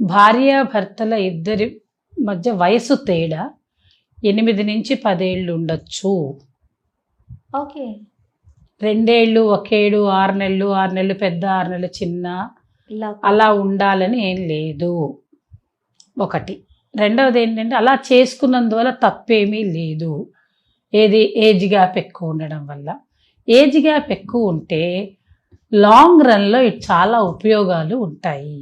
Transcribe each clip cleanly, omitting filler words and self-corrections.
భార్యాభర్తల ఇద్దరి మధ్య వయసు తేడా 8 నుంచి 10 ఏళ్ళు ఉండొచ్చు. ఓకే. 2 ఏళ్ళు, 1 ఏడు, 6 నెలలు, 6 నెలలు పెద్ద, 6 నెలలు చిన్న ఇలా అలా ఉండాలని ఏం లేదు. ఒకటి. రెండవది ఏంటంటే అలా చేసుకున్నందువల్ల తప్పేమీ లేదు. ఏది ఏజ్ గ్యాప్ ఎక్కువ ఉండడం వల్ల. ఏజ్ గ్యాప్ ఎక్కువ ఉంటే లాంగ్ రన్‌లో చాలా ఉపయోగాలు ఉంటాయి.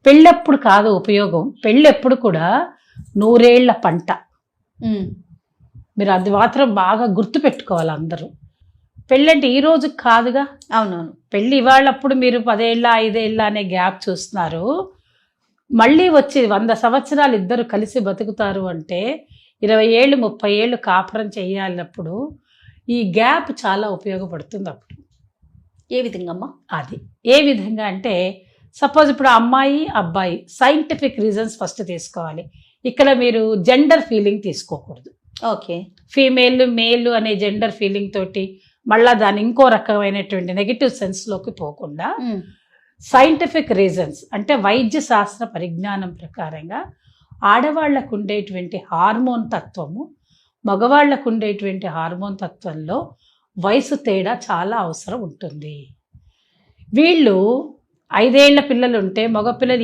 పెళ్ళప్పుడు కాదు ఉపయోగం. పెళ్ళెప్పుడు కూడా 100 ఏళ్ల పంట. హ్మ్. మీరు అది మాత్రం బాగా గుర్తుపెట్టుకోవాలి అందరూ. పెళ్ళంటే ఈ రోజు కాదుగా. అవునవును. పెళ్ళి ఇవాళప్పుడు మీరు 10 ఏళ్ళ, 5 ఏళ్ళ అనే గ్యాప్ చూస్తున్నారు. మళ్ళీ వచ్చి 100 సంవత్సరాలు ఇద్దరు కలిసి బతుకుతారు అంటే 20 ఏళ్ళు, 30 ఏళ్ళు కాపురం చేయాలన్నప్పుడు ఈ గ్యాప్ చాలా ఉపయోగపడుతుంది అప్పుడు. ఏ విధంగా అమ్మా? అది. ఏ విధంగా అంటే సపోజ్ ఇప్పుడు అమ్మాయి, అబ్బాయి సైంటిఫిక్ రీజన్స్ ఫస్ట్ తీసుకోవాలి. ఇక్కడ మీరు జెండర్ ఫీలింగ్ తీసుకోకూడదు. ఓకే. ఫీమేల్, మేల్ అనే జెండర్ ఫీలింగ్ తోటి మళ్ళా దాన్ని ఇంకో రకమైనటువంటి నెగిటివ్ సెన్స్లోకి పోకుండా హ్మ్. సైంటిఫిక్ రీజన్స్ అంటే వైద్య శాస్త్ర పరిజ్ఞానం ప్రకారంగా ఆడవాళ్లకు ఉండేటువంటి హార్మోన్ తత్వము, మగవాళ్లకు ఉండేటువంటి హార్మోన్ తత్వంలో వయసు తేడా చాలా అవసరం ఉంటుంది. వీళ్ళు 5 ఏళ్ల పిల్లలు ఉంటే మగపిల్లలు